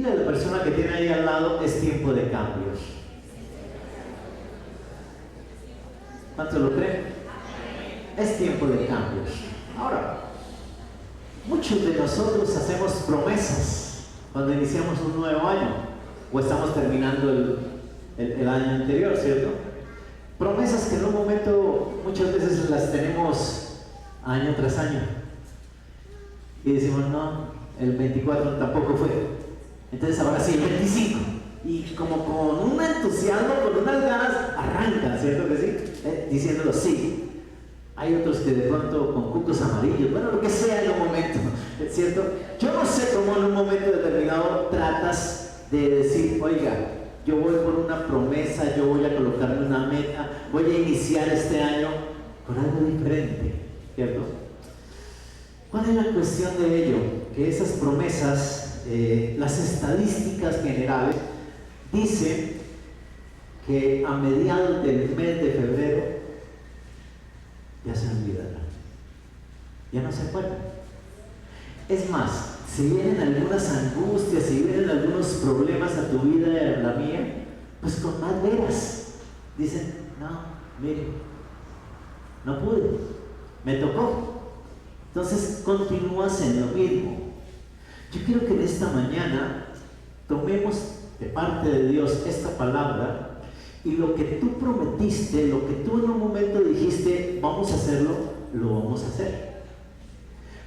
Dile a la persona que tiene ahí al lado, es tiempo de cambios. ¿Cuánto lo creen? Es tiempo de cambios. Ahora, muchos de nosotros hacemos promesas cuando iniciamos un nuevo año o estamos terminando el año anterior, ¿cierto? Promesas que en un momento muchas veces las tenemos año tras año y decimos, no, el 24 tampoco fue, entonces ahora sí, el 25, y como con un entusiasmo, con unas ganas, arrancan, ¿cierto que sí? Diciéndolo sí. Hay otros que de pronto con cucos amarillos, bueno, lo que sea en un momento, ¿cierto? Yo no sé cómo en un momento determinado tratas de decir, oiga, yo voy por una promesa, yo voy a colocarme una meta, voy a iniciar este año con algo diferente, ¿cierto? ¿Cuál es la cuestión de ello? Que esas promesas, las estadísticas generales, dicen que a mediados del mes de febrero ya se olvidarán, ya no se acuerdan. Es más, si vienen algunas angustias, si vienen algunos problemas a tu vida y a la mía, pues con más veras dicen, no, mire, no pude, me tocó. Entonces continúas en lo mismo. Yo quiero que en esta mañana tomemos de parte de Dios esta palabra y lo que tú prometiste, lo que tú en un momento dijiste, vamos a hacerlo, lo vamos a hacer.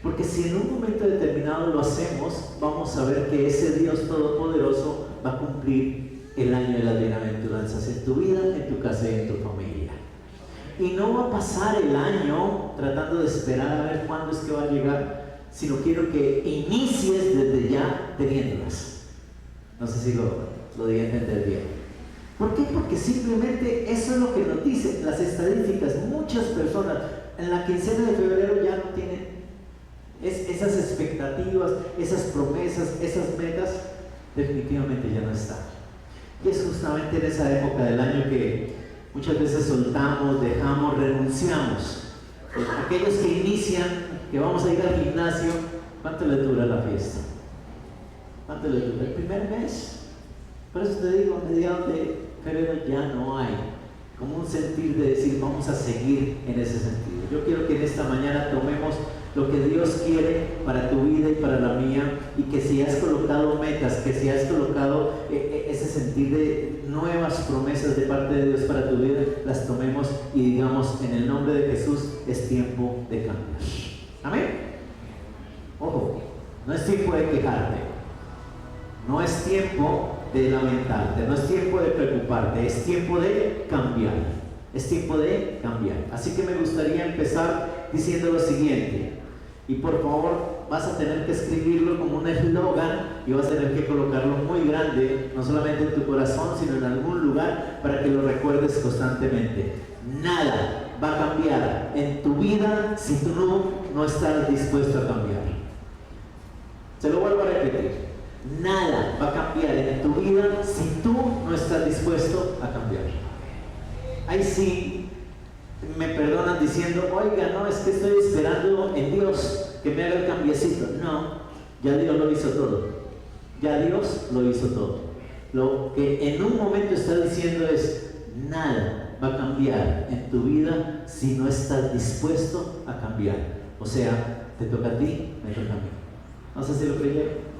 Porque si en un momento determinado lo hacemos, vamos a ver que ese Dios Todopoderoso va a cumplir el año de las bienaventuranzas en tu vida, en tu casa y en tu familia. Y no va a pasar el año tratando de esperar a ver cuándo es que va a llegar, sino quiero que inicies desde ya teniéndolas. No sé si lo di a entender bien. ¿Por qué? Porque simplemente eso es lo que nos dicen las estadísticas. Muchas personas en la quincena de febrero ya no tienen esas expectativas, esas promesas, esas metas, definitivamente ya no están. Y es justamente en esa época del año que muchas veces soltamos, dejamos, renunciamos. Aquellos que inician, que vamos a ir al gimnasio, ¿cuánto les dura la fiesta? ¿Cuánto les dura? El primer mes. Por eso te digo, a mediados de febrero ya no hay como un sentir de decir vamos a seguir en ese sentido. Yo quiero que en esta mañana tomemos lo que Dios quiere para tu vida y para la mía, y que si has colocado metas, que si has colocado ese sentir de nuevas promesas de parte de Dios para tu vida, las tomemos y digamos en el nombre de Jesús, es tiempo de cambios. Amén. Ojo, no es tiempo de quejarte, no es tiempo de lamentarte, no es tiempo de preocuparte, es tiempo de cambiar, es tiempo de cambiar. Así que me gustaría empezar diciendo lo siguiente, y por favor vas a tener que escribirlo como un eslogan y vas a tener que colocarlo muy grande, no solamente en tu corazón, sino en algún lugar para que lo recuerdes constantemente. Nada va a cambiar en tu vida si tú no estás dispuesto a cambiar. Se lo vuelvo a repetir. Nada va a cambiar en tu vida si tú no estás dispuesto a cambiar. Ahí sí me perdonan diciendo, oiga, no, es que estoy esperando en Dios que me haga el cambiecito. No, ya Dios lo hizo todo. Ya Dios lo hizo todo. Lo que en un momento está diciendo es, nada va a cambiar en tu vida si no estás dispuesto a cambiar. O sea, te toca a ti, me toca a mí. No sé si lo creyeron.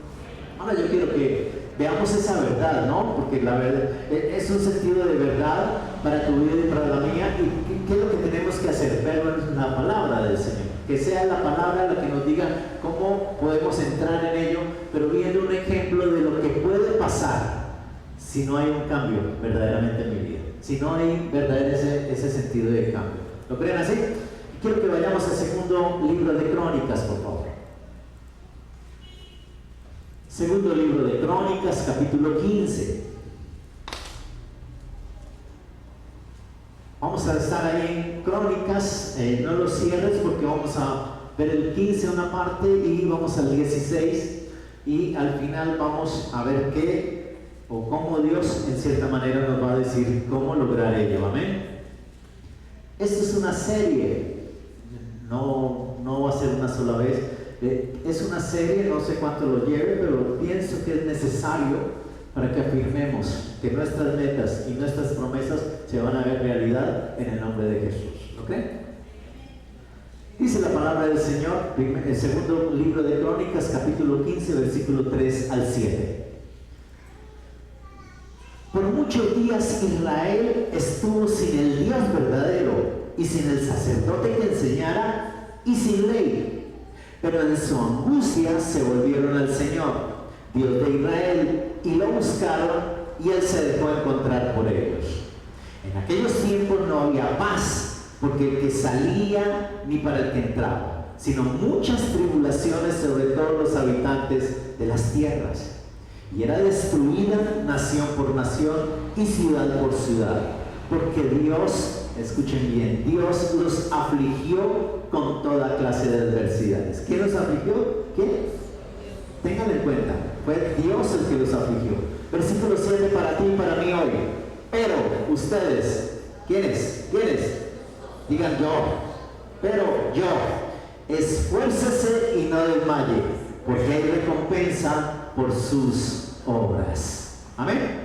Ahora yo quiero que veamos esa verdad, ¿no? Porque la verdad es un sentido de verdad para tu vida y para la mía. ¿Y qué es lo que tenemos que hacer? Verlo en la palabra del Señor. Que sea la palabra la que nos diga cómo podemos entrar en ello, pero viendo un ejemplo de lo que puede pasar si no hay un cambio verdaderamente en mi vida. Si no hay verdaderamente ese sentido de cambio. ¿Lo creen así? Quiero que vayamos al segundo libro de Crónicas, por favor. Segundo libro de Crónicas, capítulo 15. Vamos a estar ahí en Crónicas, no lo cierres porque vamos a ver el 15 una parte y vamos al 16 y al final vamos a ver qué o cómo Dios en cierta manera nos va a decir cómo lograr ello. Amén. Esto es una serie, no va a ser una sola vez. Es una serie, no sé cuánto lo lleve, pero pienso que es necesario para que afirmemos que nuestras metas y nuestras promesas se van a ver realidad en el nombre de Jesús. ¿Ok? Dice la palabra del Señor, el segundo libro de Crónicas, capítulo 15, versículo 3 al 7. Por muchos días Israel estuvo sin el Dios verdadero y sin el sacerdote que enseñara y sin ley. Pero en su angustia se volvieron al Señor, Dios de Israel, y lo buscaron, y Él se dejó encontrar por ellos. En aquellos tiempos no había paz, porque el que salía ni para el que entraba, sino muchas tribulaciones sobre todos los habitantes de las tierras. Y era destruida nación por nación y ciudad por ciudad, porque Dios, escuchen bien, Dios los afligió con toda clase de adversidades. ¿Quién los afligió? ¿Quién? Ténganlo en cuenta, fue Dios el que los afligió. Versículo 7 para ti y para mí hoy. Pero ustedes, ¿quiénes? Digan yo. Pero yo, esfuércese y no desmaye, porque hay recompensa por sus obras. Amén.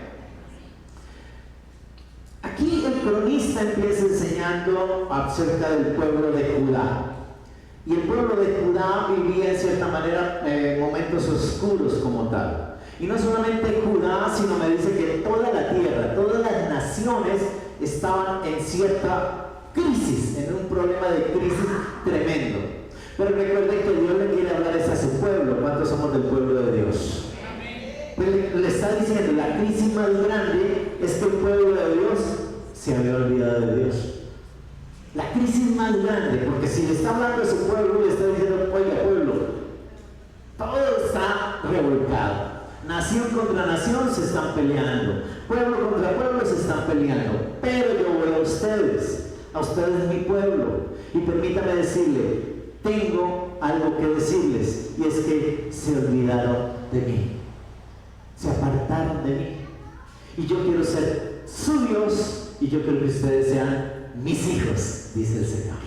Aquí el cronista empieza enseñando acerca del pueblo de Judá. Y el pueblo de Judá vivía en cierta manera momentos oscuros como tal. Y no solamente Judá, sino me dice que toda la tierra, todas las naciones estaban en cierta crisis, en un problema de crisis tremendo. Pero recuerden que Dios le quiere hablar a su pueblo. ¿Cuántos somos del pueblo de Dios? Le está diciendo, la crisis más grande es que el pueblo de Dios se había olvidado de Dios. La crisis más grande, porque si le está hablando a su pueblo, le está diciendo, oiga pueblo, todo está revolcado. Nación contra nación se están peleando, pueblo contra pueblo se están peleando, pero yo voy a ustedes mi pueblo, y permítame decirle, tengo algo que decirles, y es que se olvidaron de mí, se apartaron de mí, y yo quiero ser su Dios, y yo quiero que ustedes sean mis hijos, dice el Señor.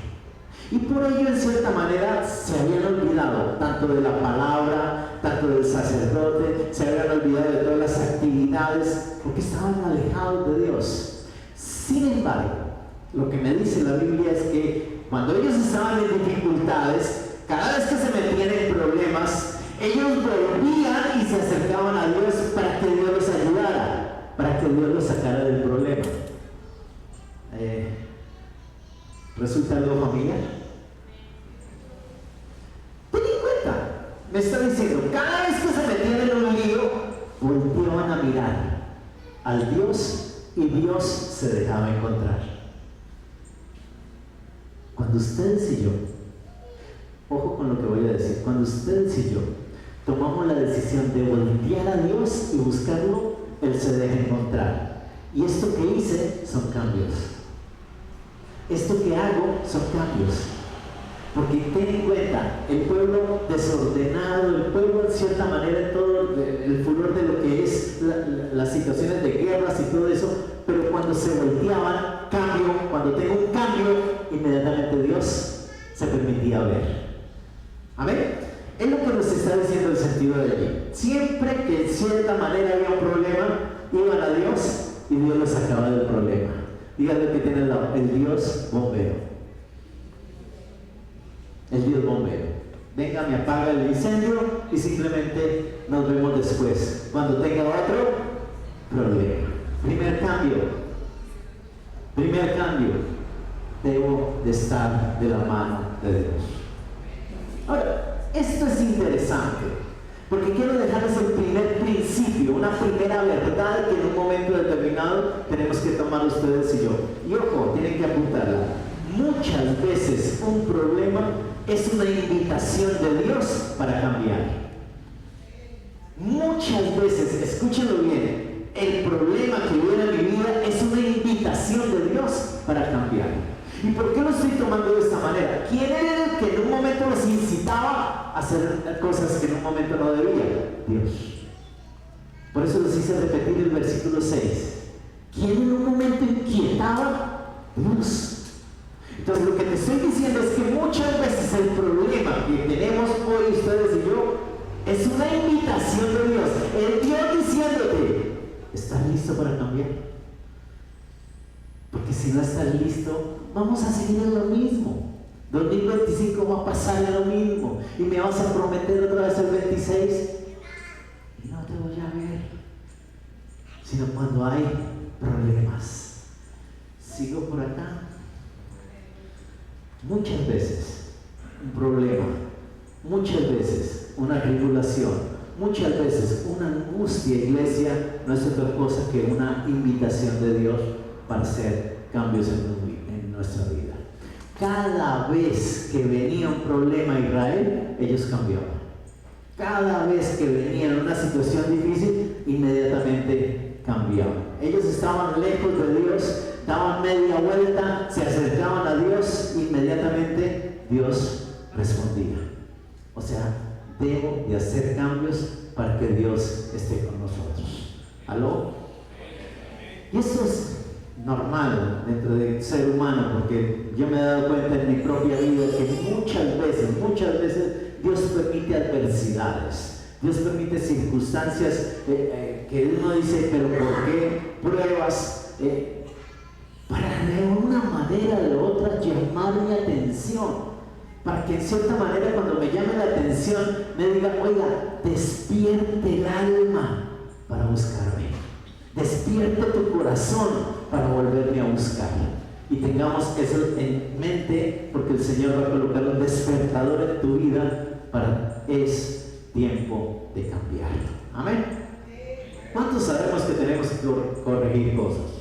Y por ello, en cierta manera, se habían olvidado tanto de la palabra, tanto del sacerdote, se habían olvidado de todas las actividades, porque estaban alejados de Dios. Sin embargo, lo que me dice la Biblia es que cuando ellos estaban en dificultades, cada vez que se metían en problemas, ellos volvían y se acercaban a Dios para que Dios los ayudara, para que Dios los sacara del problema. ¿Resulta algo familiar? Ten en cuenta, me está diciendo, cada vez que se metían en un lío, volteaban a mirar al Dios y Dios se dejaba encontrar. Cuando ustedes y yo, ojo con lo que voy a decir, cuando ustedes y yo tomamos la decisión de voltear a Dios y buscarlo, Él se deja encontrar. Y esto que hice son cambios. Esto que hago son cambios. Porque ten en cuenta, el pueblo desordenado, el pueblo en cierta manera, todo el furor de lo que es las situaciones de guerras y todo eso, pero cuando se volteaban, cambio, cuando tengo un cambio, inmediatamente Dios se permitía ver. Amén. Es lo que nos está diciendo el sentido de allí. Siempre que en cierta manera había un problema, iban a Dios y Dios los sacaba del problema. Díganle que tiene el Dios bombero. El Dios bombero. Venga, me apaga el incendio y simplemente nos vemos después, cuando tenga otro problema. Primer cambio, debo de estar de la mano de Dios. Ahora, esto es interesante, porque quiero dejarles el primer principio, una primera verdad que en un momento determinado tenemos que tomar ustedes y yo. Y ojo, tienen que apuntarla. Muchas veces un problema es una invitación de Dios para cambiar. Muchas veces, escúchenlo bien, el problema que viene en mi vida es una invitación de Dios para cambiar. ¿Y por qué lo estoy tomando de esta manera? ¿Quién era el que en un momento los incitaba a hacer cosas que en un momento no debía? Dios. Por eso les hice repetir el versículo 6. ¿Quién en un momento inquietaba? Dios. Entonces lo que te estoy diciendo es que muchas muchas veces el problema que tenemos hoy ustedes y yo es una invitación de Dios. El Dios diciéndote, ¿estás listo para cambiar? Porque si no estás listo, vamos a seguir en lo mismo. 2025 va a pasar en lo mismo. Y me vas a prometer otra vez el 26 y no te voy a ver. Sino cuando hay problemas. Sigo por acá. Muchas veces un problema, muchas veces una tribulación, muchas veces una angustia, iglesia, no es otra cosa que una invitación de Dios para hacer cambios en nuestra vida. Cada vez que venía un problema a Israel, ellos cambiaban. Cada vez que venía una situación difícil, inmediatamente cambiaban. Ellos estaban lejos de Dios, daban media vuelta, se acercaban a Dios, inmediatamente Dios respondía. O sea, debo de hacer cambios para que Dios esté con nosotros. ¿Aló? Y esto es normal dentro del ser humano, porque yo me he dado cuenta en mi propia vida que muchas veces Dios permite adversidades, Dios permite circunstancias que uno dice, pero ¿por qué pruebas? Para de una manera o de otra llamar mi atención, para que en cierta manera cuando me llame la atención me diga, oiga, despierte el alma para buscarme, despierte tu corazón para volverme a buscar. Y tengamos eso en mente, porque el Señor va a colocar un despertador en tu vida para es tiempo de cambiar. Amén. ¿Cuántos sabemos que tenemos que corregir cosas?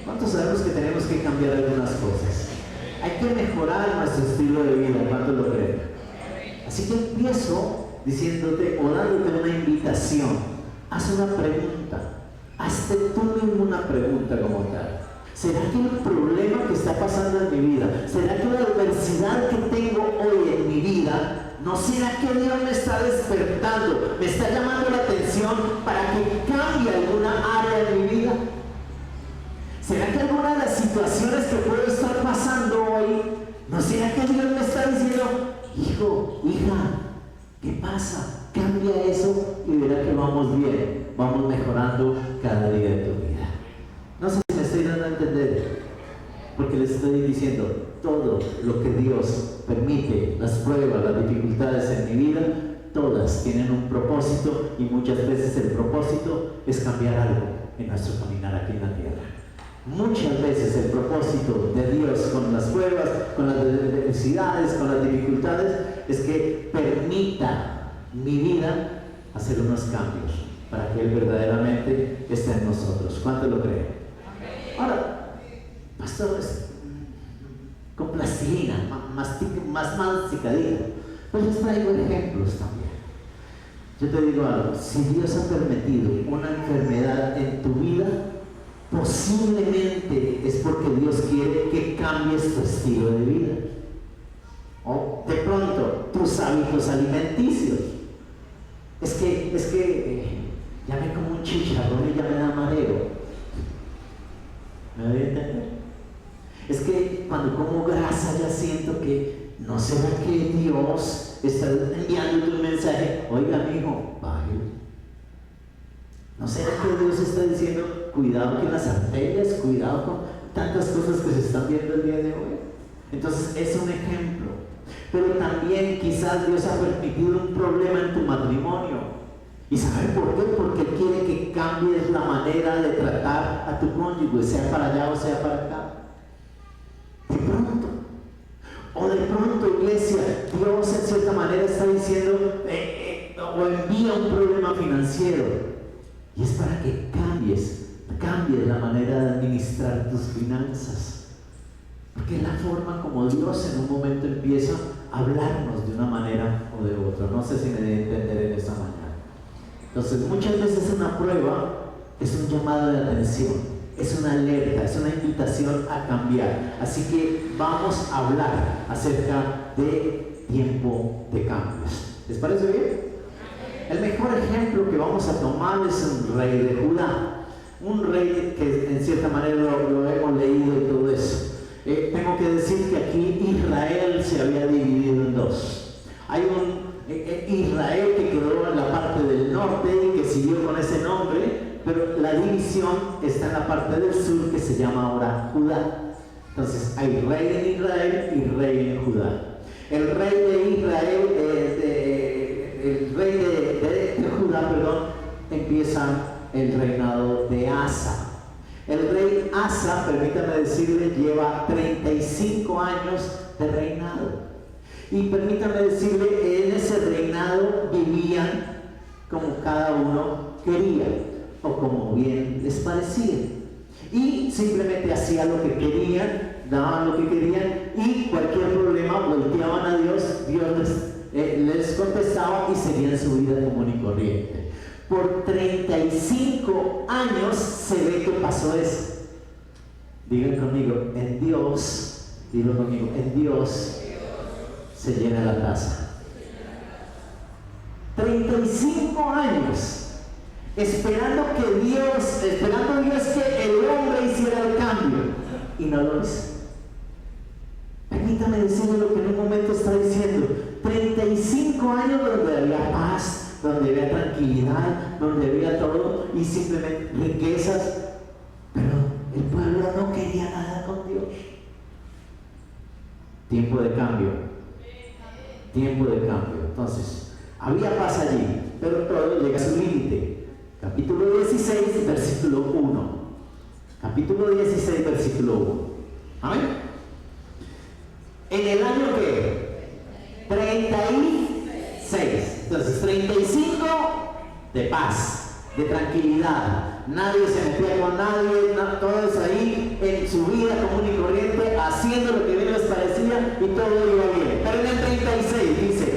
¿Cuántos sabemos que tenemos que cambiar algunas cosas? Hay que mejorar nuestro estilo de vida. ¿Cuántos lo creen? Así que empiezo diciéndote o dándote una invitación. Haz una pregunta. Hazte tú mismo una pregunta como tal. ¿Será que el problema que está pasando en mi vida, será que la adversidad que tengo hoy en mi vida, no será que Dios me está despertando, me está llamando la atención para que cambie alguna área de mi vida? ¿Será que alguna de las situaciones que puedo estar pasando hoy, no será que Dios me está diciendo, hijo, hija, ¿qué pasa? Cambia eso y verá que vamos bien, vamos mejorando cada día de tu vida. No sé si me estoy dando a entender, porque les estoy diciendo, todo lo que Dios permite, las pruebas, las dificultades en mi vida, todas tienen un propósito, y muchas veces el propósito es cambiar algo en nuestro caminar aquí en la tierra. Muchas veces el propósito de Dios con las pruebas, con las necesidades, con las dificultades, es que permita mi vida hacer unos cambios para que Él verdaderamente esté en nosotros. ¿Cuánto lo creen? Ahora, pastor, con plastilina, más masticadito, pues les traigo ejemplos también. Yo te digo algo, si Dios ha permitido una enfermedad en tu vida, posiblemente es porque Dios quiere que cambies tu estilo de vida. O de pronto, tus hábitos alimenticios. Es que ya me como un chicharrón y ya me da mareo. ¿Me voy a entender? Es que cuando como grasa ya siento que no será que Dios está enviándote un mensaje, oiga mijo, baje. ¿No será que Dios está diciendo, cuidado con las arterias, cuidado con tantas cosas que se están viendo el día de hoy? Entonces es un ejemplo. Pero también quizás Dios ha permitido un problema en tu matrimonio. ¿Y sabe por qué? Porque Él quiere que cambies la manera de tratar a tu cónyuge, sea para allá o sea para acá. De pronto. O de pronto, iglesia, Dios en cierta manera está diciendo o envía un problema financiero. Y es para que cambies la manera de administrar tus finanzas. Porque es la forma como Dios en un momento empieza a hablarnos de una manera o de otra. No sé si me debe entender en esta mañana. Entonces, muchas veces una prueba es un llamado de atención, es una alerta, es una invitación a cambiar. Así que vamos a hablar acerca de tiempo de cambios. ¿Les parece bien? El mejor ejemplo que vamos a tomar es un rey de Judá, un rey que en cierta manera lo hemos leído y todo eso. Tengo que decir que aquí Israel se se había dividido en dos. Hay un Israel que quedó en la parte del norte y que siguió con ese nombre, pero la división está en la parte del sur que se llama ahora Judá. Entonces hay rey en Israel y rey en Judá. El rey de Israel, el rey de Judá, empieza el reinado de Asa. El rey Asa, permítame decirle, lleva 35 años de reinado. Y permítame decirle, en ese reinado vivían como cada uno quería o como bien les parecía. Y simplemente hacían lo que querían, daban lo que querían y cualquier problema volteaban a Dios, Dios les contestaba y seguían su vida común y corriente. Por 35 años se ve que pasó eso. Digan conmigo, en Dios, digan conmigo, en Dios se llena la casa. 35 años esperando Dios que el hombre hiciera el cambio y no lo hizo. Permítame decirle lo que en un momento está diciendo. 35 años donde había paz, donde había tranquilidad, donde había todo y simplemente riquezas, pero el pueblo no quería nada con Dios. Tiempo de cambio. Tiempo de cambio. Entonces, había paz allí, pero todo llega a su límite. Capítulo 16, versículo 1. Capítulo 16, versículo 1. Amén. En el año que 36. Entonces, 35 de paz, de tranquilidad. Nadie se metía con nadie, todos ahí en su vida común y corriente, haciendo lo que bien les parecía y todo iba bien. Pero en el 36 dice,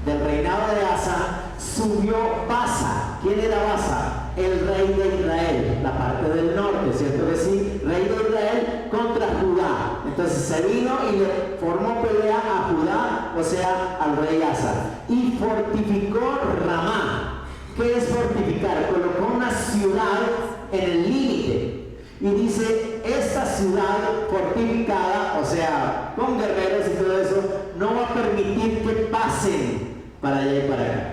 del reinado de Asa subió Baasa. ¿Quién era Baasa? El rey de Israel, la parte del norte, ¿cierto que sí? Rey de Israel contra Judá. Entonces se vino y le formó pelea a Judá, o sea, al rey Asa. Y fortificó Ramá. ¿Qué es fortificar? Colocó una ciudad en el límite. Y dice, esta ciudad fortificada, o sea, con guerreros y todo eso, no va a permitir que pasen para allá y para acá.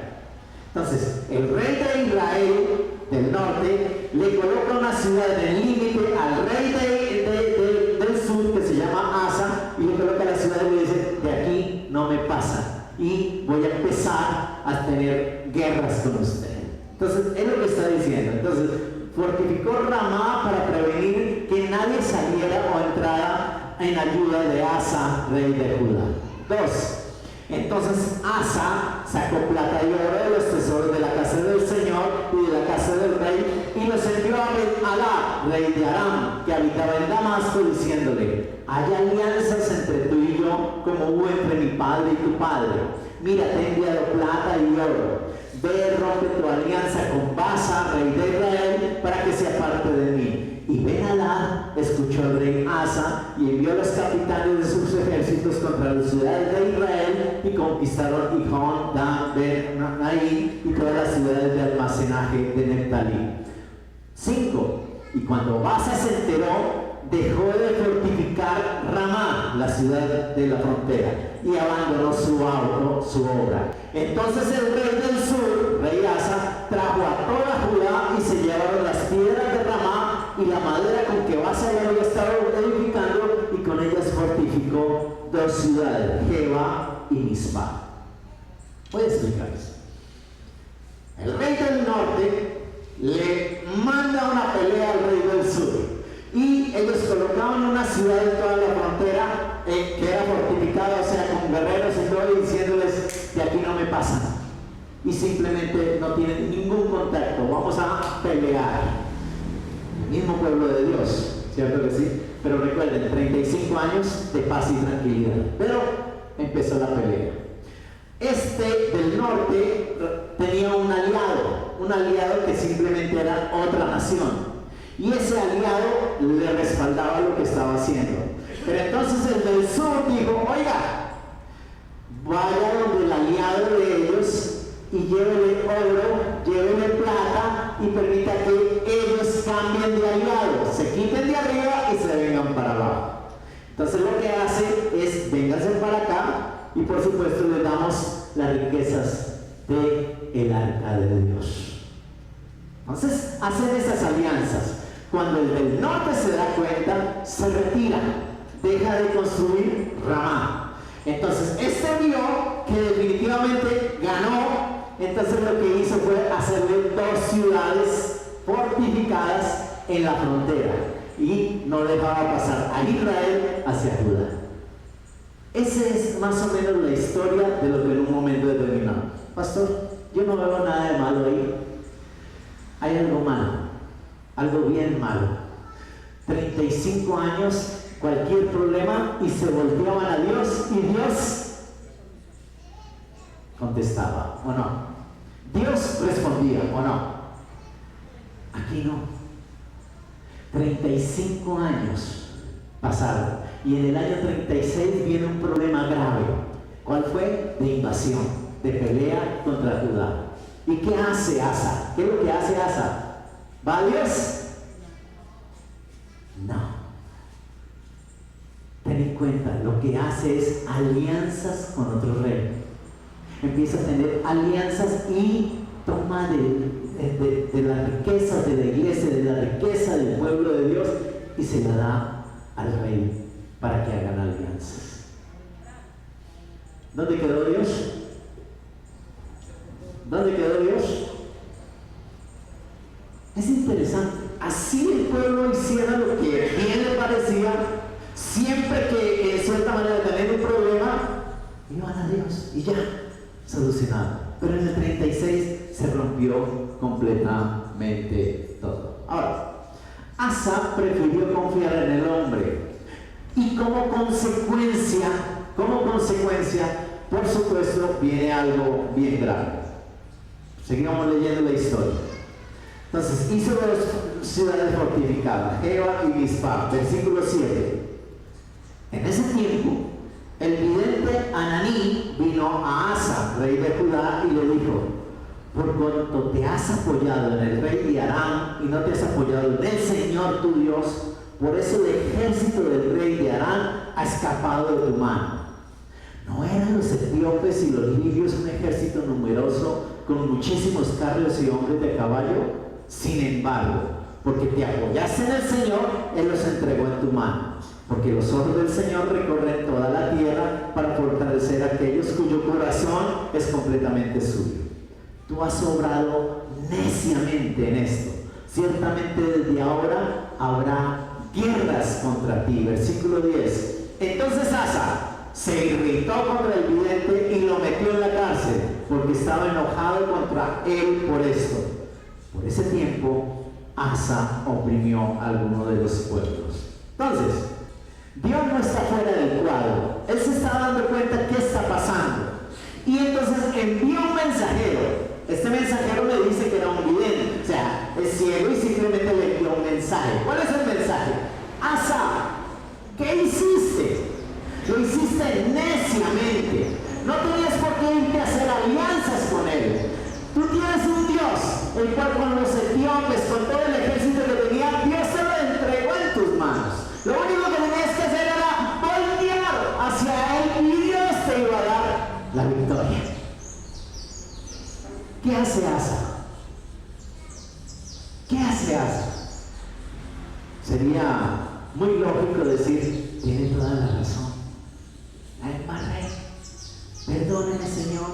Entonces, el rey de Israel del norte le coloca una ciudad en el límite al rey del sur, que se llama Asa, y le coloca la ciudad y le dice, de aquí no me pasa. Y voy a empezar a tener guerras con usted. Entonces, es lo que está diciendo. Entonces, fortificó Ramá para prevenir que nadie saliera o entrara en ayuda de Asa, rey de Judá. 2. Entonces Asa sacó plata y oro de los tesoros de la casa del Señor y de la casa del rey y los envió a Ben-Hadad, rey de Aram, que habitaba en Damasco, diciéndole, hay alianzas entre tú y yo como hubo entre mi padre y tu padre. Mira, te he enviado plata y oro. Ve, rompe tu alianza con Baasa, rey de Israel, para que se aparte de mí. Y Ben-Hadad escuchó al rey Asa y envió a los capitanes de sus ejércitos contra las ciudades de Israel y conquistaron Gihón, Dan, Ben-Naim y todas las ciudades de almacenaje de Neftalí. 5. Y cuando Baasa se enteró, dejó de fortificar Ramá, la ciudad de la frontera, y abandonó su obra. Entonces el rey del sur, rey Asa, trajo a toda Judá y se llevaron las piedras de Ramá y la madera con que Baasa ya había estado edificando, y con ellas fortificó 2 ciudades, Geba y Mizpah. Voy a explicarles. El rey del norte le manda una pelea al rey del sur. Y ellos colocaban una ciudad en toda la frontera que era fortificada, o sea, con guerreros y todo, y diciéndoles, de aquí no me pasan. Y simplemente no tienen ningún contacto, vamos a pelear. El mismo pueblo de Dios, ¿cierto que sí? Pero recuerden, 35 años de paz y tranquilidad. Pero empezó la pelea. Este del norte tenía un aliado que simplemente era otra nación. Y ese aliado le respaldaba lo que estaba haciendo. Pero entonces el del sur dijo, oiga, vaya donde el aliado de ellos y llévele oro, llévele plata y permita que ellos cambien de aliado, se quiten de arriba y se vengan para abajo. Entonces lo que hace es, vénganse para acá, y por supuesto le damos las riquezas del arca de Dios. Entonces hacen esas alianzas. Cuando el del norte se da cuenta, se retira, deja de construir Ramá. Entonces este vio que definitivamente ganó. Entonces lo que hizo fue hacerle 2 ciudades fortificadas en la frontera y no dejaba pasar a Israel hacia Judá. Esa es más o menos la historia de lo que en un momento determinado. Pastor, yo no veo nada de malo ahí. Hay algo malo, algo bien malo. 35 años, cualquier problema y se volteaban a Dios y Dios contestaba, ¿o no? Dios respondía, ¿o no? Aquí no. 35 años pasaron y en el año 36 viene un problema grave. ¿Cuál fue? De invasión, de pelea contra Judá. ¿Y qué hace Asa? ¿Qué es lo que hace Asa? ¿Va a Dios? No. Ten en cuenta, lo que hace es alianzas con otro rey. Empieza a tener alianzas y toma de las riquezas de la iglesia, de la riqueza del pueblo de Dios y se la da al rey para que hagan alianzas. ¿Dónde quedó Dios? ¿Dónde quedó Dios? Es interesante. Así el pueblo hiciera lo que bien le parecía, siempre que en cierta manera tenían un problema, iban a Dios y ya, solucionado. Pero en el 36 se rompió completamente todo. Ahora, Asa prefirió confiar en el hombre y como consecuencia, por supuesto, viene algo bien grave. Seguimos leyendo la historia. Entonces, hizo 2 ciudades fortificadas, Geba y Mizpah, versículo 7. En ese tiempo, el vidente Ananí vino a Asa, rey de Judá, y le dijo: por cuanto te has apoyado en el rey de Aram y no te has apoyado en el Señor tu Dios, por eso el ejército del rey de Aram ha escapado de tu mano. ¿No eran los etíopes y los libios un ejército numeroso con muchísimos carros y hombres de caballo? Sin embargo, porque te apoyaste en el Señor, Él los entregó en tu mano. Porque los ojos del Señor recorren toda la tierra para fortalecer a aquellos cuyo corazón es completamente suyo. Tú has obrado neciamente en esto. Ciertamente desde ahora habrá guerras contra ti. Versículo 10. Entonces Asa se irritó contra el vidente y lo metió en la cárcel, porque estaba enojado contra él por esto. Por ese tiempo, Asa oprimió a alguno de los pueblos. Entonces, Dios no está fuera del cuadro. Él se está dando cuenta qué está pasando. Y entonces envió un mensajero. Este mensajero me dice que era un vidente. O sea, es ciego y simplemente le envió un mensaje. ¿Cuál es el mensaje? Asa, ¿qué hiciste? Lo hiciste neciamente. No tenías por qué irte a hacer alianzas con él. Tú tienes un Dios, el cual con los etíopes, con todo el ejército que tenía, Dios se lo entregó en tus manos. Lo único que tenías que hacer era voltear hacia él y Dios te iba a dar la victoria. ¿Qué hace Asa? ¿Qué hace Asa? Sería muy lógico decir: tiene toda la razón. Rey, perdóneme, Señor,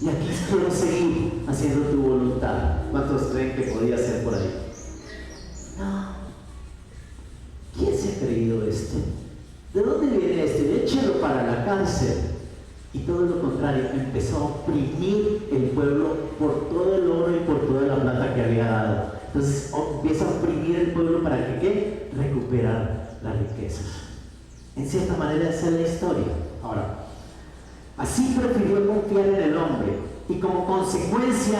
y aquí quiero seguir haciendo tu voluntad. ¿Cuántos creen que podía ser por ahí? No. ¿Quién se ha creído esto? ¿De dónde viene esto? Échelo para la cárcel. Y todo lo contrario, empezó a oprimir el pueblo por todo el oro y por toda la plata que había dado. Entonces empieza a oprimir el pueblo para que ¿qué? Recuperar las riquezas. En cierta manera esa es la historia. Ahora, así prefirió confiar en el hombre y como consecuencia,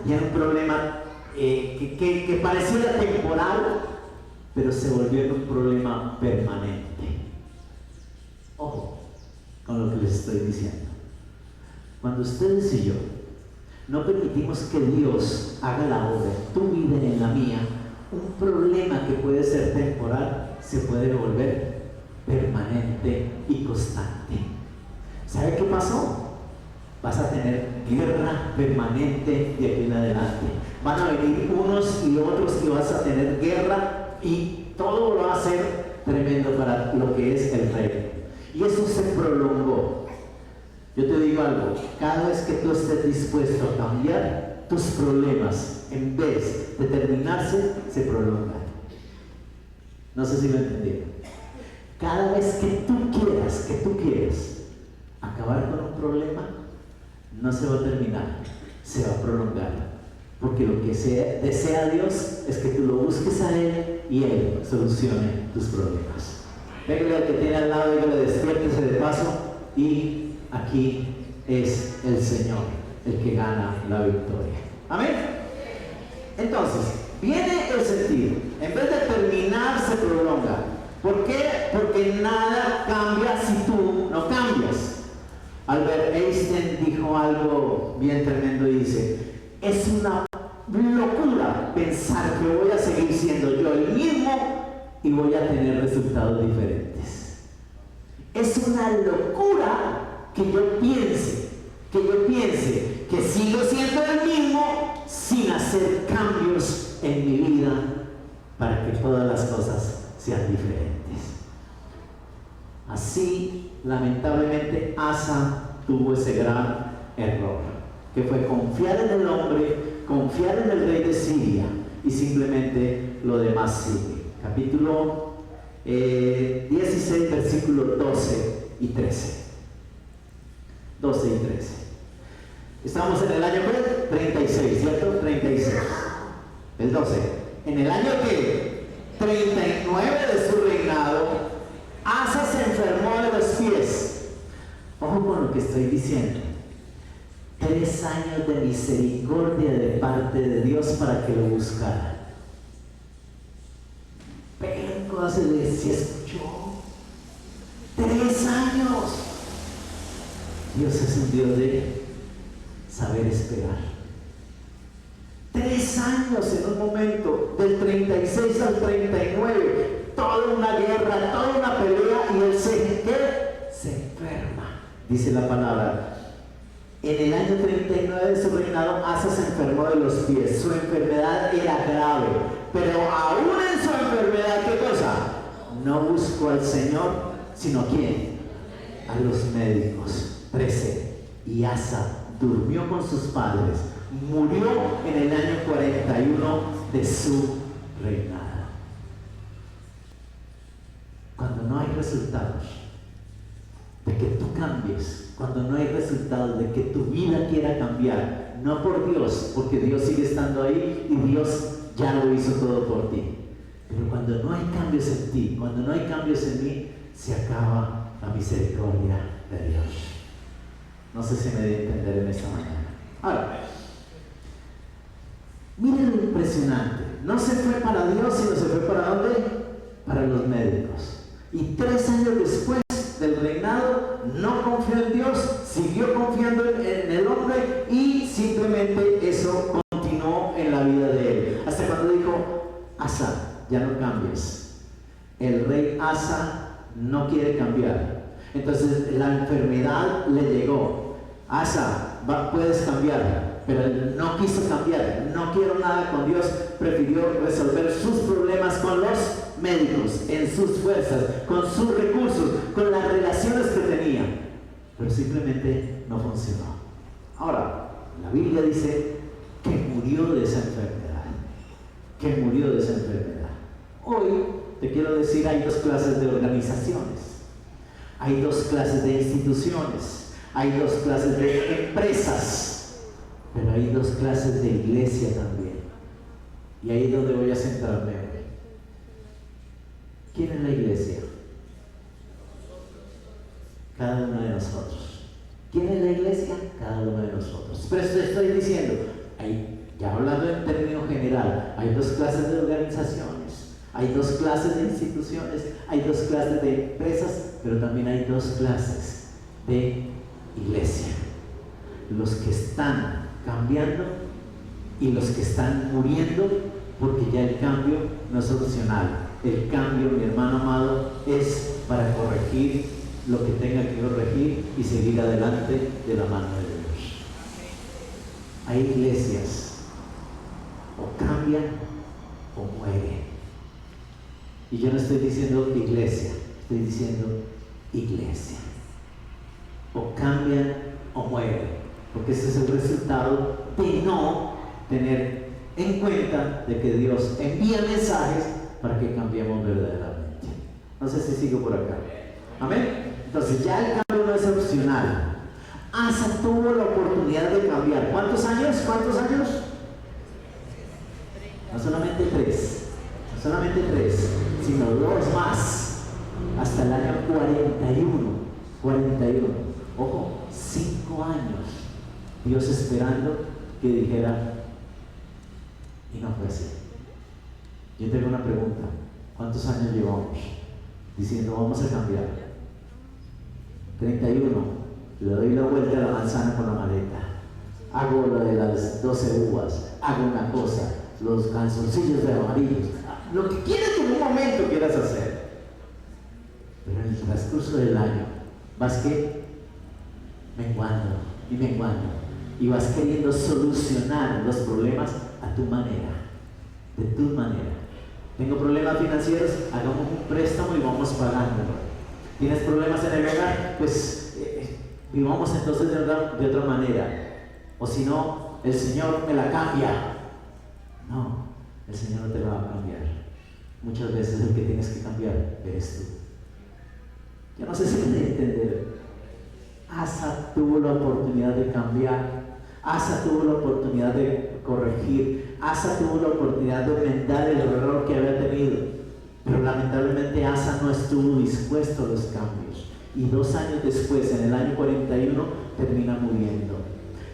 y era un problema que pareciera temporal, pero se volvió en un problema permanente. Ojo con lo que les estoy diciendo. Cuando ustedes y yo no permitimos que Dios haga la obra en tu vida y en la mía, un problema que puede ser temporal se puede volver permanente y constante. O sea, ¿sabe qué pasó? Vas a tener guerra permanente de aquí en adelante. Van a venir unos y otros y vas a tener guerra y todo va a ser tremendo para lo que es el reino. Y eso se prolongó. Yo te digo algo, cada vez que tú estés dispuesto a cambiar, tus problemas, en vez de terminarse, se prolongan. No sé si lo entendieron. Cada vez que tú quieras acabar con un problema, no se va a terminar, se va a prolongar. Porque lo que desea Dios es que tú lo busques a Él y Él solucione tus problemas. Pégale al que tiene al lado y que le despiértese de paso. Y aquí es el Señor el que gana la victoria. Amén. Entonces, viene el sentido. En vez de terminar, se prolonga. ¿Por qué? Porque nada cambia si tú no cambias. Albert Einstein dijo algo bien tremendo y dice: es una locura pensar que voy a seguir siendo yo el mismo y voy a tener resultados diferentes. Es una locura que yo piense que sigo siendo el mismo sin hacer cambios en mi vida para que todas las cosas sean diferentes. Así, lamentablemente, Asa tuvo ese gran error, que fue confiar en el hombre, confiar en el rey de Siria, y simplemente lo demás sigue. Capítulo 16, versículos 12 y 13. 12 y 13. Estamos en el año 36, ¿cierto? 36. El 12. En el año que 39 de su reinado, Asa se enfermó de los pies. Ojo con lo que estoy diciendo. 3 años de misericordia de parte de Dios para que lo buscara. Pero si escuchó. 3 años. Dios es un Dios de saber esperar. 3 años en un momento, del 36 al 39, toda una guerra, toda una pelea, y él se enferma. Dice la palabra: en el año 39 de su reinado, Asa se enfermó de los pies. Su enfermedad era grave, pero aún en su enfermedad, ¿qué cosa? No buscó al Señor, sino ¿quién? A los médicos. 13. Y Asa durmió con sus padres, murió en el año 41 de su reinado. Cuando no hay resultados de que tú cambies, cuando no hay resultados de que tu vida quiera cambiar, no por Dios, porque Dios sigue estando ahí y Dios ya lo hizo todo por ti, pero cuando no hay cambios en ti, cuando no hay cambios en mí, se acaba la misericordia de Dios. No sé si me di a entender en esta mañana. Ahora, miren lo impresionante. No se fue para Dios, sino se fue ¿para dónde? Para los médicos. Y 3 años después del reinado, no confió en Dios, siguió confiando en el hombre, y simplemente eso continuó en la vida de él. Hasta cuando dijo: Asa, ya no cambies. El rey Asa no quiere cambiar. Entonces la enfermedad le llegó. Asa, puedes cambiar, pero él no quiso cambiar. No quiero nada con Dios. Prefirió resolver sus problemas con los médicos, en sus fuerzas, con sus recursos, con las relaciones que tenía, pero simplemente no funcionó. Ahora, la Biblia dice que murió de esa enfermedad. Hoy te quiero decir, hay 2 clases de organizaciones, hay 2 clases de instituciones, hay 2 clases de empresas, pero hay 2 clases de iglesia también. Y ahí es donde voy a centrarme hoy. ¿Quién es la iglesia? Cada uno de nosotros. ¿Quién es la iglesia? Cada uno de nosotros. Pero esto estoy diciendo, ya hablando en términos general, hay 2 clases de organizaciones, hay 2 clases de instituciones, hay 2 clases de empresas, pero también hay 2 clases de iglesia. Los que están cambiando y los que están muriendo, porque ya el cambio no es opcional. El cambio, mi hermano amado, es para corregir lo que tenga que corregir y seguir adelante de la mano de Dios. Hay iglesias, o cambian o mueren. Y yo no estoy diciendo iglesia, estoy diciendo iglesia. O cambian o mueren, porque ese es el resultado de no tener en cuenta de que Dios envía mensajes para que cambiemos verdaderamente. No sé si sigo por acá. Amén. Entonces ya el cambio no es opcional. Asa tuvo la oportunidad de cambiar. ¿Cuántos años? ¿Cuántos años? No solamente tres, sino 2 más, hasta el año 41. Ojo, 5 años, Dios esperando que dijera, y no fue así. Yo tengo una pregunta: ¿cuántos años llevamos diciendo vamos a cambiar? 31, le doy la vuelta a la manzana con la maleta, hago lo de las 12 uvas, hago una cosa, los calzoncillos de amarillos, lo que quieras que en un momento quieras hacer, pero en el transcurso del año vas que menguando y vas queriendo solucionar los problemas a tu manera, de tu manera. Tengo problemas financieros, hagamos un préstamo y vamos pagándolo. ¿Tienes problemas en el hogar? Pues vivamos entonces de otra manera. O si no, el Señor me la cambia. No, el Señor no te la va a cambiar. Muchas veces el que tienes que cambiar eres tú. Yo no sé si me entender. Asa tuvo la oportunidad de cambiar. Asa tuvo la oportunidad de corregir. Asa tuvo la oportunidad de enmendar el error que había tenido. Pero lamentablemente Asa no estuvo dispuesto a los cambios. Y 2 años después, en el año 41, termina muriendo.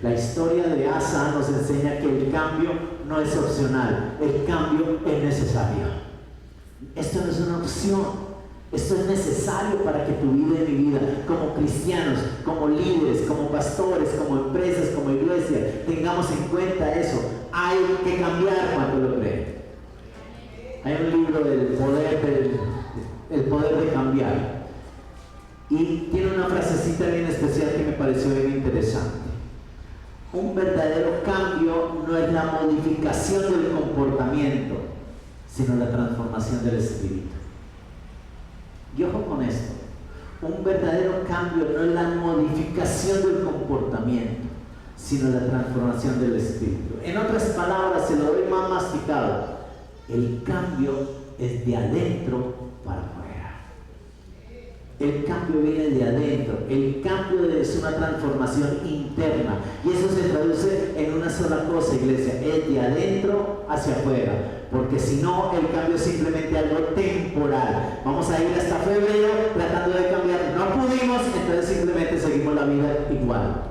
La historia de Asa nos enseña que el cambio no es opcional, el cambio es necesario. Esto no es una opción, esto es necesario para que tu vida y mi vida, como cristianos, como líderes, como pastores, como empresas, como iglesia, tengamos en cuenta eso. Hay que cambiar cuando lo creen. Hay un libro del poder de cambiar, y tiene una frasecita bien especial que me pareció bien interesante. Un verdadero cambio no es la modificación del comportamiento, sino la transformación del espíritu. Y ojo con esto: un verdadero cambio no es la modificación del comportamiento, sino la transformación del espíritu. En otras palabras, se lo doy más masticado: el cambio es de adentro para afuera. El cambio viene de adentro. El cambio es una transformación interna. Y eso se traduce en una sola cosa, iglesia: es de adentro hacia afuera. Porque si no, el cambio es simplemente algo temporal. Vamos a ir hasta febrero tratando de cambiar. No pudimos, entonces simplemente seguimos la vida igual.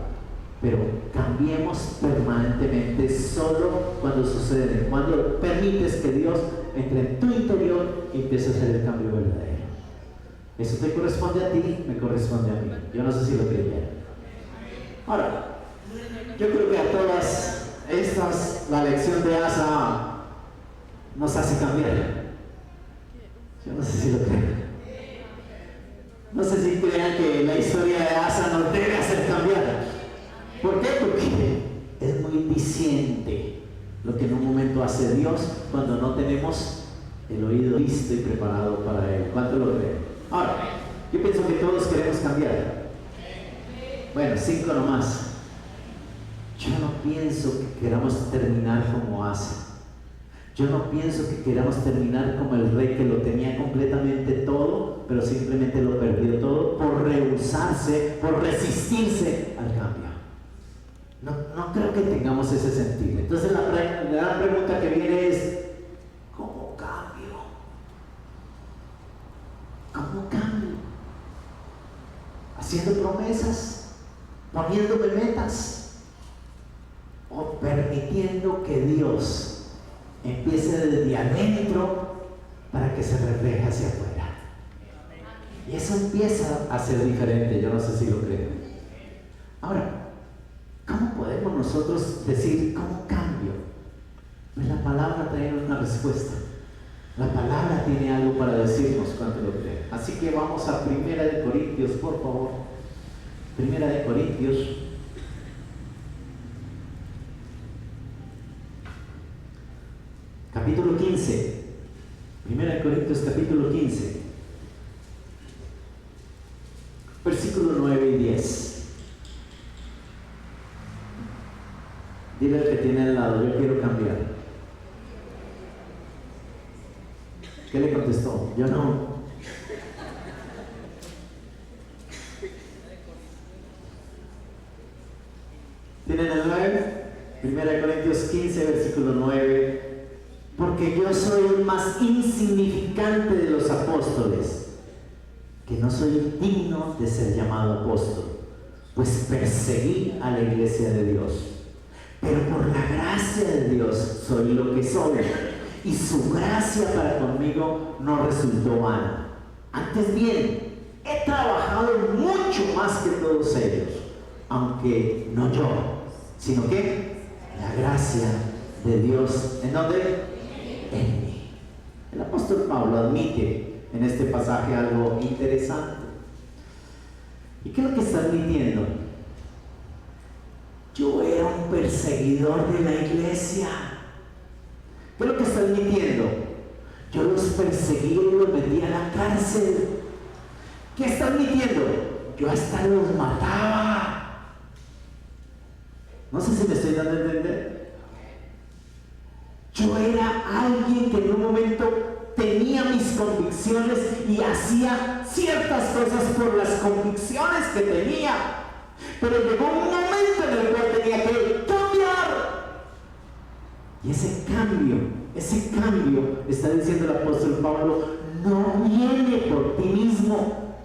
Pero cambiemos permanentemente solo cuando sucede, cuando permites que Dios entre en tu interior y empiece a hacer el cambio verdadero. Eso te corresponde a ti, me corresponde a mí. Yo no sé si lo creyeron. Ahora, yo creo que a todas estas, la lección de Asa nos hace cambiar. Yo no sé si lo creen. No sé si crean que la historia de Asa nos debe hacer cambiar. ¿Por qué? Porque es muy diciente lo que en un momento hace Dios cuando no tenemos el oído listo y preparado para Él. ¿Cuánto lo creen? Ahora, yo pienso que todos queremos cambiar. Bueno, 5 nomás. Yo no pienso que queramos terminar como Asa. Yo no pienso que queramos terminar como el rey que lo tenía completamente todo, pero simplemente lo perdió todo por rehusarse, por resistirse al cambio. No creo que tengamos ese sentido. Entonces la gran pregunta que viene es: ¿cómo cambio? ¿Cómo cambio? ¿Haciendo promesas? ¿Poniéndome metas? ¿O permitiendo que Dios empiece desde adentro para que se refleje hacia afuera? Y eso empieza a ser diferente. Yo no sé si lo creen. Ahora, ¿cómo podemos nosotros decir cómo cambio? Pues la palabra trae una respuesta. La palabra tiene algo para decirnos. ¿Cuánto lo creen? Así que vamos a Primera de Corintios, por favor. Primera de Corintios. Capítulo 15. Primera de Corintios, capítulo 15. Versículo 9 y 10. Dile al que tiene al lado, yo quiero cambiar. ¿Qué le contestó? Yo no. ¿Tienen el 9? Primera de Corintios 15, versículo 9. Porque yo soy el más insignificante de los apóstoles, que no soy digno de ser llamado apóstol, pues perseguí a la iglesia de Dios. Pero por la gracia de Dios soy lo que soy, y su gracia para conmigo no resultó vana. Antes bien, he trabajado mucho más que todos ellos, aunque no yo, sino que la gracia de Dios. ¿En dónde? En mí. El apóstol Pablo admite en este pasaje algo interesante. ¿Y qué es lo que está admitiendo? Yo era un perseguidor de la iglesia. ¿Qué es lo que está admitiendo? Yo los perseguí y los metí a la cárcel. ¿Qué está admitiendo? Yo hasta los mataba. No sé si me estoy dando a entender. Yo era alguien que en un momento tenía mis convicciones y hacía ciertas cosas por las convicciones que tenía. Pero llegó un momento en el cual tenía que cambiar. Y ese cambio, está diciendo el apóstol Pablo, no viene por ti mismo.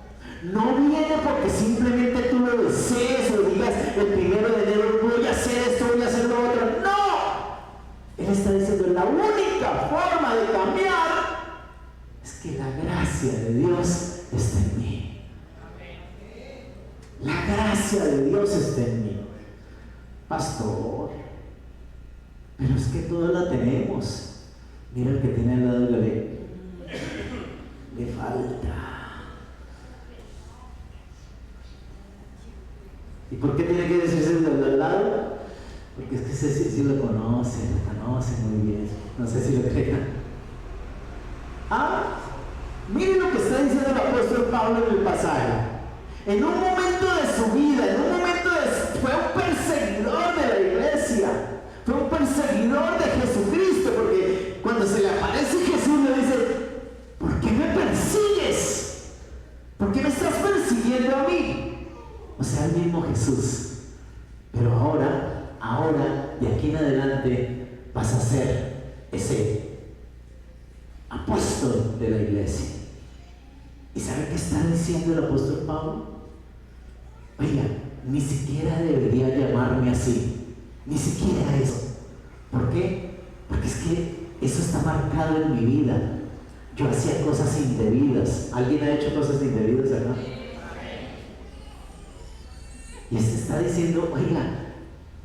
No viene porque simplemente tú lo desees o digas el 1 de enero voy a hacer esto, voy a hacer lo otro. ¡No! Él está diciendo la única forma de cambiar es que la gracia de Dios está en mí. La gracia de Dios está en mí. Pastor, pero es que todos la tenemos. Mira el que tiene al lado, le falta. ¿Y por qué tiene que decirse al lado? Porque es que ese sí lo conoce muy bien. No sé si lo crean. Miren lo que está diciendo el apóstol Pablo en el pasaje. En un momento de su vida, fue un perseguidor de la iglesia, fue un perseguidor de Jesucristo, porque cuando se le aparece Jesús le dice, ¿por qué me persigues? ¿Por qué me estás persiguiendo a mí? O sea, el mismo Jesús. Pero ahora, de aquí en adelante, vas a ser ese apóstol de la iglesia. ¿Y sabe qué está diciendo el apóstol Pablo? Oiga, ni siquiera debería llamarme así, ni siquiera eso. ¿Por qué? Porque es que eso está marcado en mi vida. Yo hacía cosas indebidas. ¿Alguien ha hecho cosas indebidas acá? Y se está diciendo, oiga,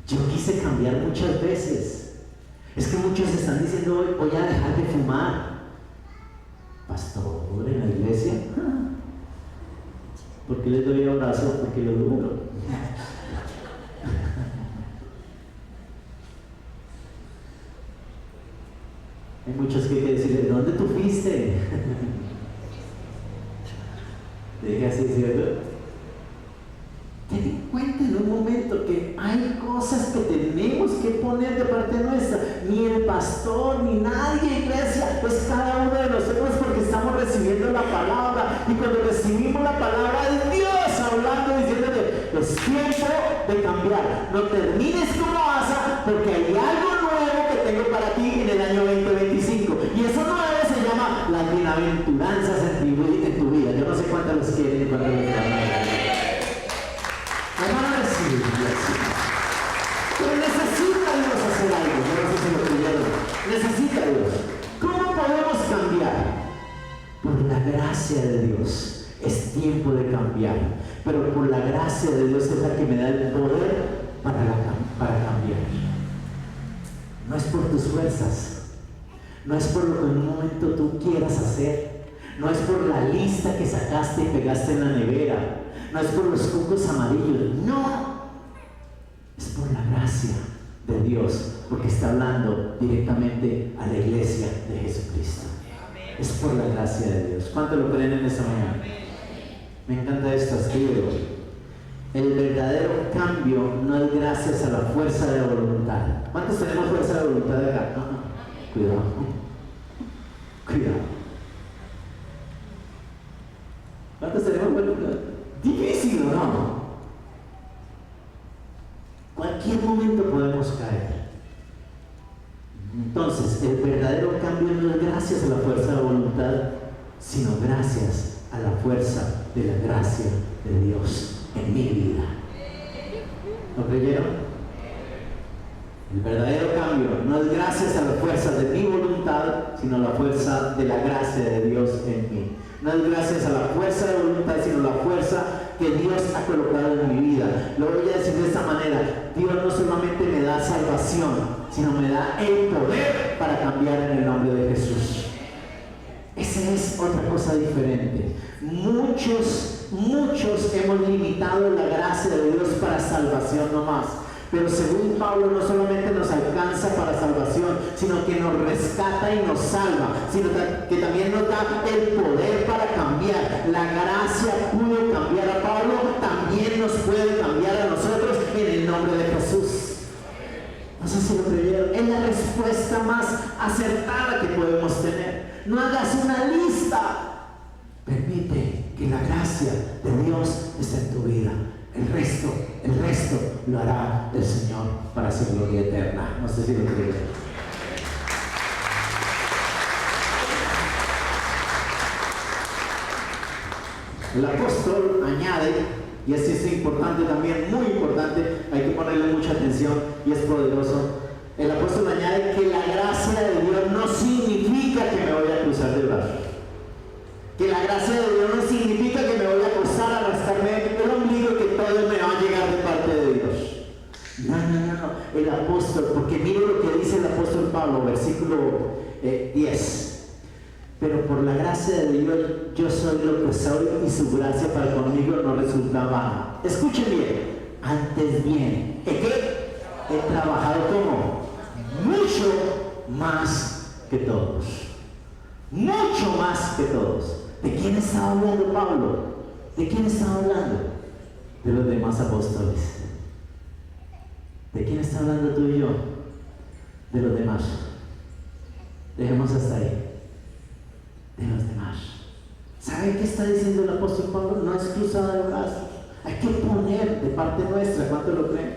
yo quise cambiar muchas veces. Es que muchos están diciendo, hoy voy a dejar de fumar. Pastor, en la iglesia, ¿por qué les doy abrazo? Porque lo duro. Hay muchos que hay que decirle, ¿dónde tú fuiste? Dije así, ¿cierto? Ten en cuenta en un momento que hay cosas que tenemos que poner de parte nuestra. Ni el pastor, ni nadie, iglesia, pues cada uno de nosotros, porque estamos recibiendo la palabra. Y cuando recibimos la palabra de Dios hablando, diciéndote, es tiempo de cambiar. No termines como Asa, porque hay algo nuevo que tengo para ti en el año 2025. Y eso nuevo se llama las bienaventuranzas en tu vida. Yo no sé cuántas los quieren y cuántas los quieren. Pero necesita Dios hacer algo. Yo no sé si lo creyeron. Necesita Dios. ¿Cómo podemos cambiar? Por la gracia de Dios. Es tiempo de cambiar. Pero por la gracia de Dios es la que me da el poder para cambiar. No es por tus fuerzas. No es por lo que en un momento tú quieras hacer. No es por la lista que sacaste y pegaste en la nevera. No es por los cucos amarillos. No. Es por la gracia de Dios, porque está hablando directamente a la iglesia de Jesucristo. Es por la gracia de Dios. ¿Cuánto lo creen en esta mañana? Me encanta esto, escribe. El verdadero cambio no es gracias a la fuerza de voluntad. ¿Cuántos tenemos fuerza de voluntad acá? Cuidado. Cuidado. ¿Cuántos tenemos voluntad? Difícil, ¿no? Cualquier momento podemos caer. Entonces, el verdadero cambio no es gracias a la fuerza de voluntad, sino gracias a la fuerza de la gracia de Dios en mi vida. ¿Lo creyeron? El verdadero cambio no es gracias a la fuerza de mi voluntad, sino la fuerza de la gracia de Dios en mí. No es gracias a la fuerza de voluntad, sino la fuerza que Dios ha colocado en mi vida. Lo voy a decir de esta manera: Dios no solamente me da salvación, sino me da el poder para cambiar en el nombre de Jesús. Esa es otra cosa diferente. Muchos hemos limitado la gracia de Dios para salvación nomás. Pero según Pablo, no solamente nos alcanza para salvación, sino que nos rescata y nos salva, sino que también nos da el poder para cambiar. La gracia pudo cambiar a Pablo, también nos puede cambiar a nosotros en el nombre de Jesús. No sé si lo creyeron. Es la respuesta más acertada que podemos tener. No hagas una lista. Permite que la gracia de Dios esté en tu vida. El resto lo hará el Señor para su gloria eterna. No sé si lo creen. El apóstol añade, y esto es importante también, muy importante, hay que ponerle mucha atención y es poderoso. El apóstol añade que la gracia de Dios no significa que me voy a cruzar de brazos. Que la gracia de Dios no significa que me voy a acostar, a rascarme el ombligo, que todo me va a llegar de parte de Dios. No. El apóstol, porque mire lo que dice el apóstol Pablo, versículo 10. Pero por la gracia de Dios yo soy lo que soy, y su gracia para conmigo no resulta vana. Escuchen bien. Antes bien, ¿qué? He trabajado como mucho más que todos. Mucho más que todos. ¿De quién estaba hablando Pablo? ¿De quién estaba hablando? De los demás apóstoles. ¿De quién está hablando tú y yo? De los demás. Dejemos hasta ahí. De los demás. ¿Saben qué está diciendo el apóstol Pablo? No es cruzada de brazos. Hay que poner de parte nuestra. ¿Cuánto lo creen?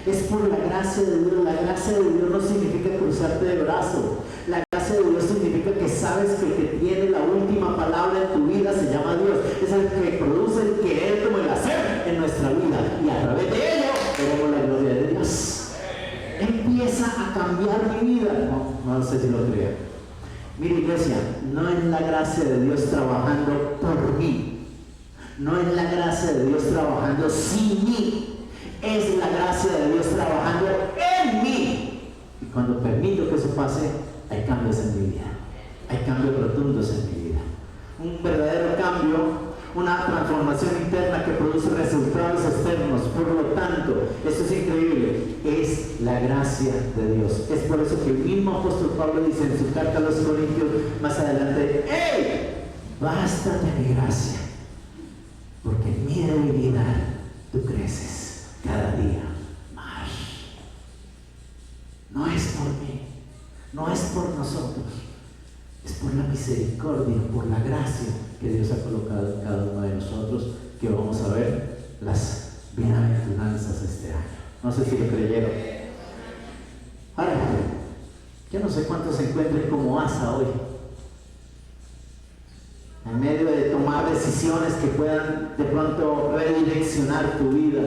Es por la gracia de Dios. La gracia de Dios no significa cruzarte de brazos. La gracia de Dios significa que sabes que el que tiene la última palabra en tu vida se llama Dios. Es el que produce el querer como el hacer en nuestra vida. Y a través de ello veremos la gloria de Dios. Empieza a cambiar mi vida. No sé si lo creo. Mira, iglesia, no es la gracia de Dios trabajando por mí. No es la gracia de Dios trabajando sin mí. Es la gracia de Dios trabajando en mí. Y cuando permito que eso pase, hay cambios en mi vida. Hay cambios rotundos en mi vida. Un verdadero cambio, una transformación interna que produce resultados externos. Por lo tanto, esto es increíble, es la gracia de Dios. Es por eso que el mismo apóstol Pablo dice en su carta a los Corintios más adelante: ¡Ey! Bástate mi gracia, porque en mi debilidad tú creces cada día más. No es por mí, no es por nosotros, es por la misericordia, por la gracia que Dios ha colocado en cada uno de nosotros, que vamos a ver las bienaventuranzas este año. No sé si lo creyeron. Ahora, yo no sé cuántos se encuentren como Asa hoy, en medio de tomar decisiones que puedan de pronto redireccionar tu vida.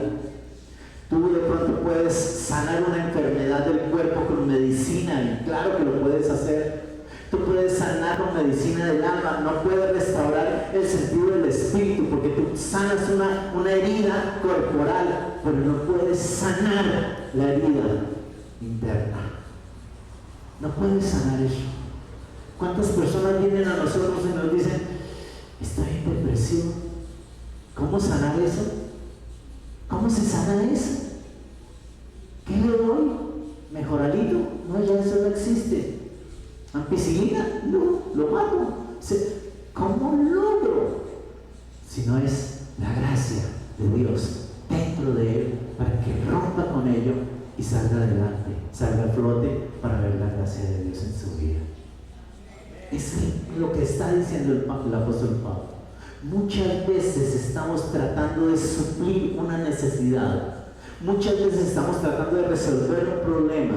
Tú de pronto puedes sanar una enfermedad del cuerpo con medicina, y claro que lo puedes hacer. Tú puedes sanar con medicina del alma. No puedes restaurar el sentido del espíritu, porque tú sanas una herida corporal, pero no puedes sanar la herida interna. No puedes sanar eso. ¿Cuántas personas vienen a nosotros y nos dicen: Estoy en depresión. ¿Cómo sanar eso? ¿Cómo se sana eso? ¿Qué le doy? ¿Mejoralito? No, ya eso no existe. ¿Ampicilina? No, lo mato. ¿Cómo logro? Si no es la gracia de Dios dentro de él para que rompa con ello y salga adelante, salga a flote para ver la gracia de Dios en su vida. Es lo que está diciendo el apóstol Pablo. Muchas veces estamos tratando de suplir una necesidad. Muchas veces estamos tratando de resolver un problema.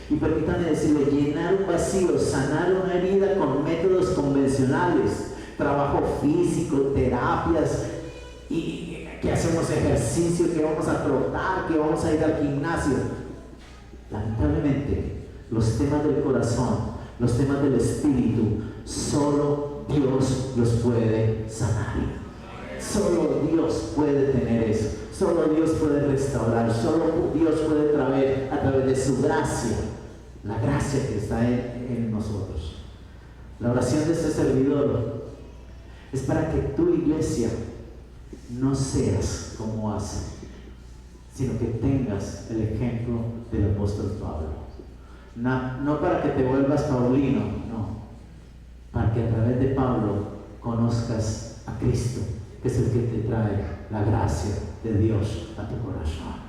Y permítanme decirle, llenar un vacío, sanar una herida con métodos convencionales, trabajo físico, terapias, y que hacemos ejercicio, que vamos a trotar, que vamos a ir al gimnasio. Lamentablemente, los temas del corazón, los temas del espíritu, solo Dios los puede sanar. Solo Dios puede tener eso. Solo Dios puede restaurar. Solo Dios puede traer a través de su gracia, la gracia que está en nosotros. La oración de este servidor es para que tu iglesia no seas como hace, sino que tengas el ejemplo del apóstol Pablo. No para que te vuelvas Paulino, no, para que a través de Pablo conozcas a Cristo, que es el que te trae la gracia de Dios a tu corazón.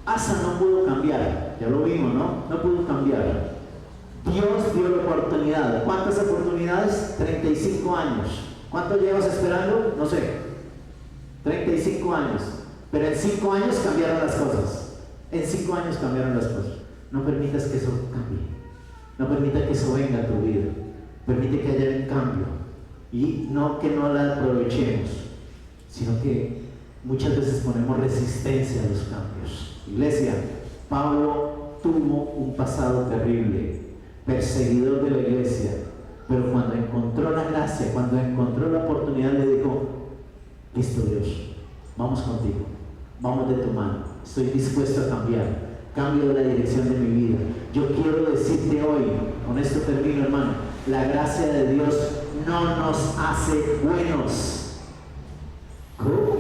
Asa no pudo cambiar, ya lo vimos, ¿no? No pudo cambiar. Dios dio la oportunidad. ¿Cuántas oportunidades? 35 años. ¿Cuánto llevas esperando? No sé. 35 años. Pero en 5 años cambiaron las cosas. En 5 años cambiaron las cosas. No permitas que eso cambie. No permita que eso venga a tu vida. Permite que haya un cambio. Y no que no la aprovechemos, sino que muchas veces ponemos resistencia a los cambios. Iglesia, Pablo tuvo un pasado terrible, perseguidor de la iglesia, pero cuando encontró la gracia, cuando encontró la oportunidad, le dijo: listo Dios, vamos contigo, vamos de tu mano, estoy dispuesto a cambiar, cambio la dirección de mi vida. Yo quiero decirte hoy, con esto termino, hermano, la gracia de Dios no nos hace buenos. ¿Cómo?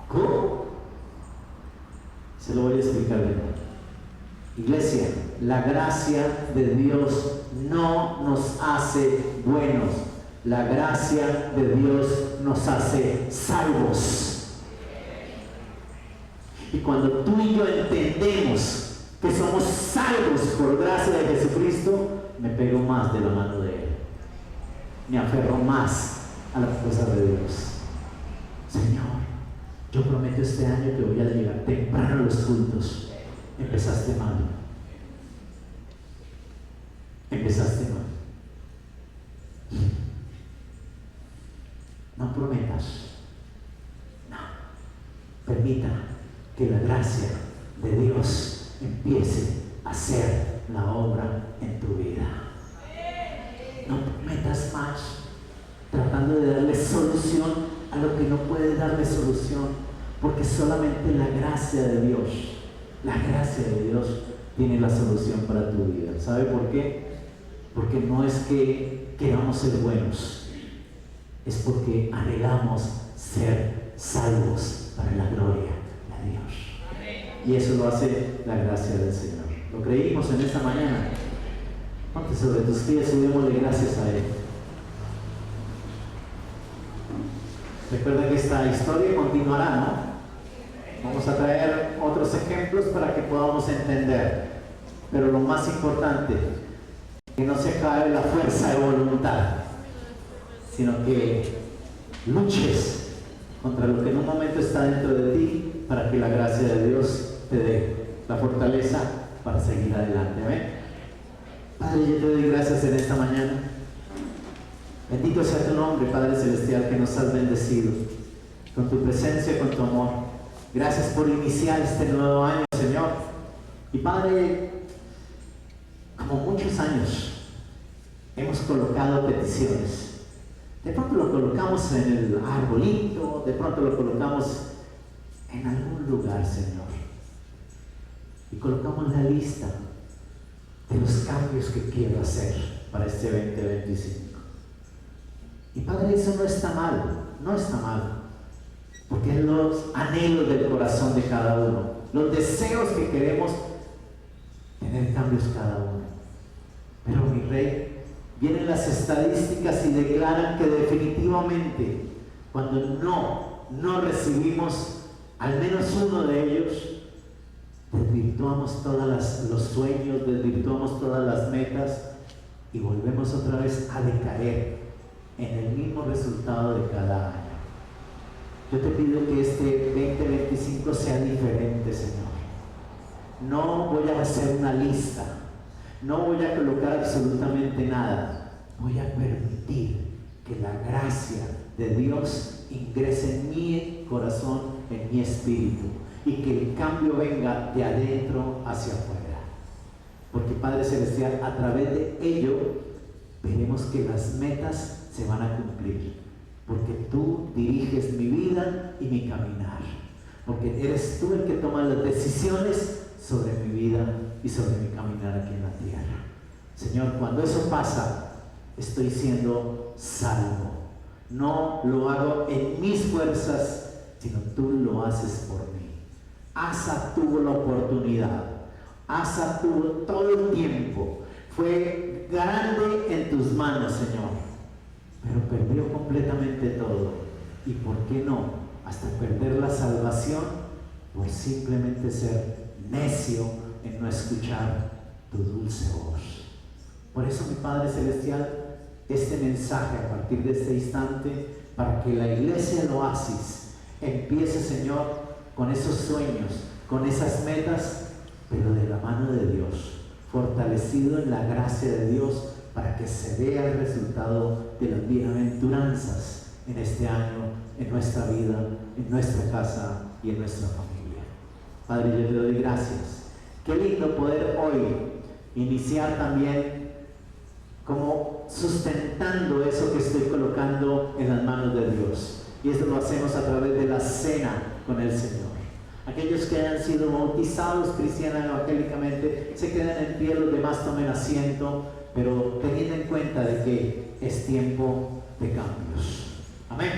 ¿Cómo? Se lo voy a explicar de nuevo. Iglesia, la gracia de Dios no nos hace buenos. La gracia de Dios nos hace salvos. Y cuando tú y yo entendemos que somos salvos por gracia de Jesucristo, me pego más de la mano de Él. Me aferro más a las cosas de Dios. Señor, yo prometo este año que voy a llegar temprano a los cultos. Empezaste mal. Empezaste mal. No prometas. No. Permita que la gracia de Dios empiece a hacer la obra en tu vida. No prometas más tratando de darle solución a lo que no puede darle solución, porque solamente la gracia de Dios, la gracia de Dios tiene la solución para tu vida. ¿Sabe por qué? Porque no es que queramos ser buenos, es porque anhelamos ser salvos para la gloria de Dios. Y eso lo hace la gracia del Señor. Lo creímos en esta mañana. Ponte sobre tus pies y démosle gracias a Él. Recuerda que esta historia continuará, ¿no? Vamos a traer otros ejemplos para que podamos entender. Pero lo más importante, que no se acabe la fuerza de voluntad, sino que luches contra lo que en un momento está dentro de ti, para que la gracia de Dios te dé la fortaleza para seguir adelante. ¿Amén? Padre, yo te doy gracias en esta mañana. Bendito sea tu nombre, Padre Celestial, que nos has bendecido con tu presencia, con tu amor. Gracias por iniciar este nuevo año, Señor. Y Padre, como muchos años, hemos colocado peticiones. De pronto lo colocamos en el arbolito, de pronto lo colocamos en algún lugar, Señor. Y colocamos la lista de los cambios que quiero hacer. para este 2025. Y Padre, eso no está mal, no está mal, porque es los anhelos del corazón de cada uno, los deseos que queremos tener cambios cada uno. Pero mi Rey, vienen las estadísticas y declaran que definitivamente cuando no recibimos al menos uno de ellos, desvirtuamos todos los sueños, desvirtuamos todas las metas y volvemos otra vez a decaer en el mismo resultado de cada año. Yo te pido que este 2025 sea diferente, Señor. No voy a hacer una lista, no voy a colocar absolutamente nada. Voy a permitir que la gracia de Dios ingrese en mi corazón, en mi espíritu, y que el cambio venga de adentro hacia afuera. Porque Padre Celestial, a través de ello veremos que las metas se van a cumplir, porque tú diriges mi vida y mi caminar, porque eres tú el que toma las decisiones sobre mi vida y sobre mi caminar aquí en la tierra. Señor, cuando eso pasa, estoy siendo salvo. No lo hago en mis fuerzas, sino tú lo haces por mí. Asa tuvo la oportunidad, Asa tuvo todo el tiempo, fue grande en tus manos, Señor, pero perdió completamente todo. ¿Y por qué no? Hasta perder la salvación por simplemente ser necio en no escuchar tu dulce voz. Por eso, mi Padre Celestial, este mensaje a partir de este instante, para que la iglesia del Oasis empiece, Señor, con esos sueños, con esas metas, pero de la mano de Dios, fortalecido en la gracia de Dios, para que se vea el resultado de las bienaventuranzas en este año, en nuestra vida, en nuestra casa y en nuestra familia. Padre, yo te doy gracias. Qué lindo poder hoy iniciar también como sustentando eso que estoy colocando en las manos de Dios. Y eso lo hacemos a través de la cena con el Señor. Aquellos que hayan sido bautizados cristiana evangélicamente, se queden en pie, los demás tomen asiento, pero teniendo en cuenta de que es tiempo de cambios. Amén.